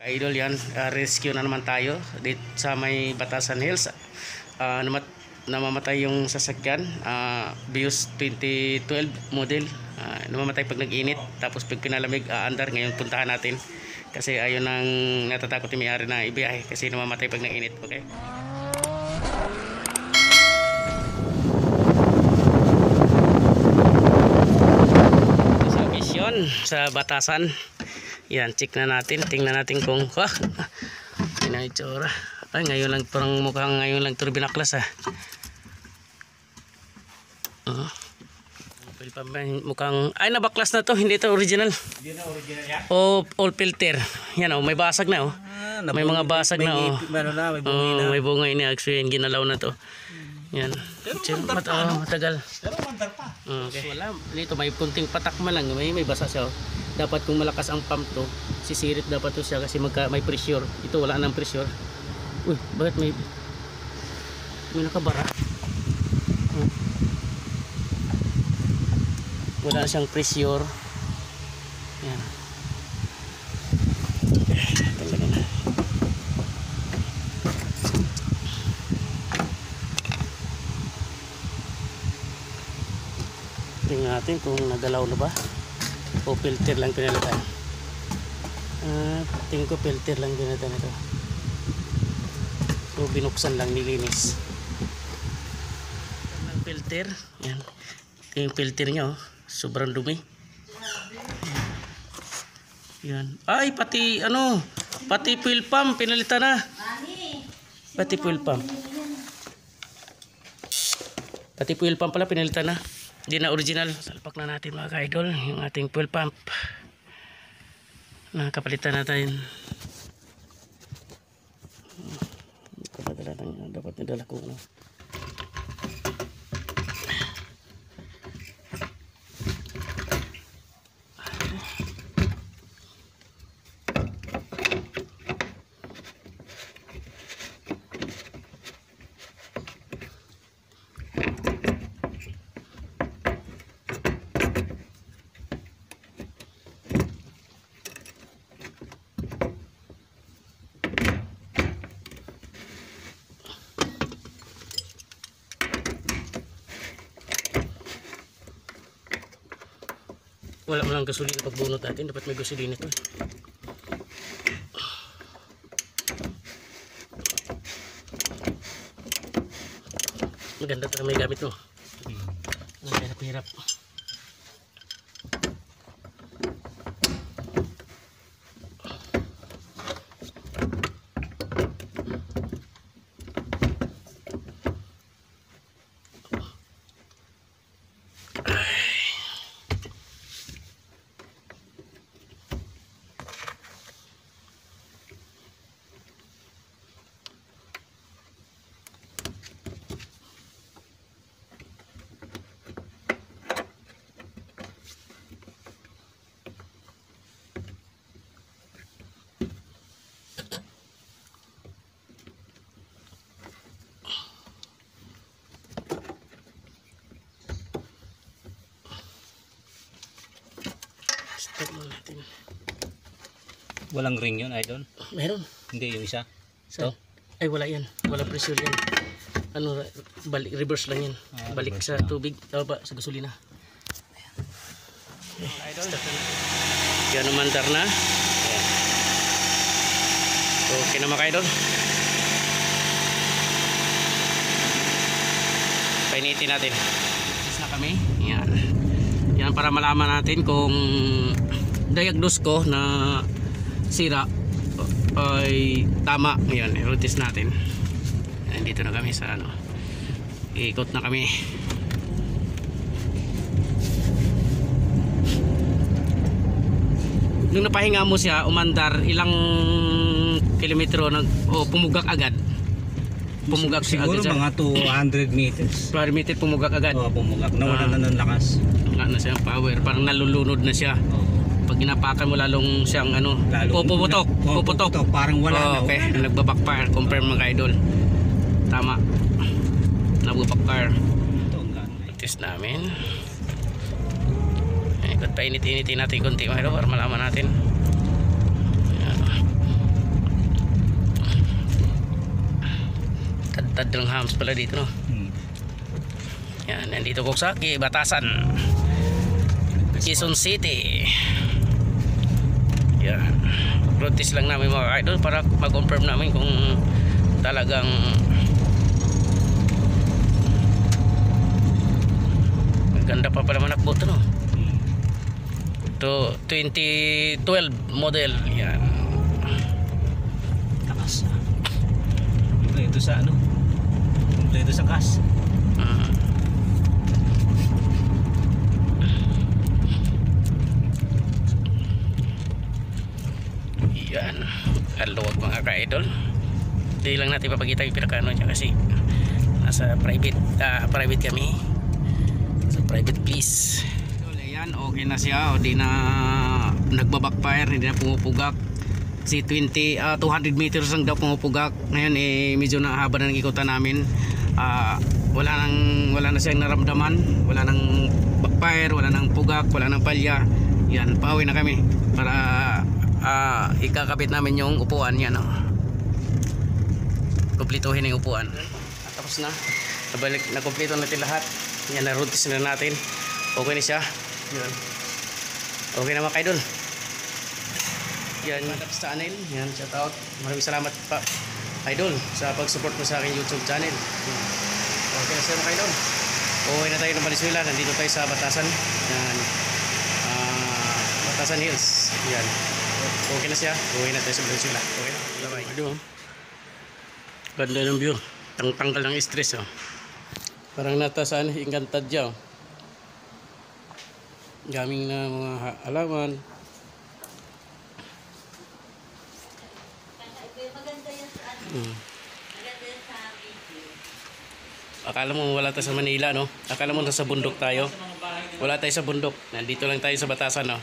Idol yan, rescue na naman tayo dito sa may Batasan Hills. Namamatay yung sasakyan, Vios 2012 model. Namamatay pag nag-init, tapos pag pinalamig aandar. Ngayon puntahan natin kasi ayun ang natatakot yung may-ari na ibiyahe kasi namamatay pag nag-init. Okay, sa mission sa Batasan. Yan, check na natin, tingnan natin kung ina itsura. Ay, ngayon lang, parang mukhang ngayon lang ito binaklas mukhang, ay nabaklas na to, hindi ito original. Hindi na original yan? All filter. Yan may basag na may mga basag na may bunga ini, actually ginalaw na to. Yan. Matagal. Pero mandar pa. Okay. Wala, dito may kunting patak man lang, may basa siya. Dapat kung malakas ang pump to, sisirit dapat to siya kasi may pressure. Ito wala nang pressure. Uy, bakit may nakabara? Wala siyang pressure. Yan. Talaga na. Tingnan natin kung nagalaw na ba o filter lang pinalitan. Tingin ko filter lang pinalitan ito. So binuksan lang, nilinis ng filter. Yan. Yung filter nya sobrang dumi. Yan. Ay, pati fuel pump pinalitan na. Pati fuel pump pala pinalitan na. Hindi na original. Salpak na natin mga ka-idol yung ating fuel pump. Nakapalitan natin. Dapat nidala ko wala mo lang gasolina pag bunot natin. Dapat may gasolina ito. Maganda talaga may gamit mo. Hirap. Natin. Walang ring yun, idol? Meron. Hindi, yung isa? Ito? Ay, wala yan. Wala pressure yan. Reverse lang yan. Balik sa tubig. Sa gasolina. Idol. Yan naman na. Okay na mga idol. Painitin natin. Tapos na kami. Yan. Yan para malaman natin kung diagnose ko na sira ay tama. Ngayon, i-test natin. Dito na kami sa ikot na kami. Nung napahinga mo siya, umandar ilang kilometro pumugak agad. Pumugak siguro agad mga 200 meters. 200 meters pumugak agad. Pumugak. Nawala na ng lakas. Wala na siyang power. Parang nalulunod na siya. Pag ginapakan mo lalong siyang puputok. Parang wala na. Okay, nagbabackfire. Confirm mga idol. Tama. Nagbabackfire. Test namin. Ikot pa init-initin natin konti mga idol para malaman natin. Tadlang Hams pala dito, no? Yan, nandito ko sa Batasan, Quezon City. Yan, road test lang namin mga idol para mag-confirm namin kung talagang ganda pa pala manakbo ito, no? Ito 2012 model. Yan, Lakas. Ito sa ano? Ito sa gas. Yan, aluwag mga ka-idol. Hindi lang natin papakita yung pinakano niya kasi nasa private kami, sa private please. Ayan, okay na siya, o di na nagbabackfire, hindi na pumupugak kasi 200 meters lang daw pumupugak. Ngayon medyo nahaba na ng ikutan namin. Wala na siyang naramdaman, wala nang backfire, wala nang pugak, wala nang palya. Yan, pauwi na kami para ikakabit namin yung upuan yan, kumplituhin yung upuan. Tapos na, nakumpleto natin lahat. Yan, na-road test na natin. Okay na siya. Yan. Okay na mga kaidol. Yan, sa channel. Yan, shout out. Maraming salamat pa idol sa pag-support mo sa aking YouTube channel. Yan. Okay na siya mga kaidol. Okay na tayo ng Valenzuela. Nandito tayo sa Batasan. Yan. Batasan Hills. Yan. Okay na siya. Uwi na tayo sa Valenzuela. Okay na. Bye-bye. Aduh. Ganda ng view. Tanggal ng stress. Parang natasaan Encantadia. Gaming na mga halaman. Akala mo wala tayo sa Manila, no? Akala mo nasa bundok tayo. Wala tayo sa bundok. Nandito lang tayo sa Batasan, no?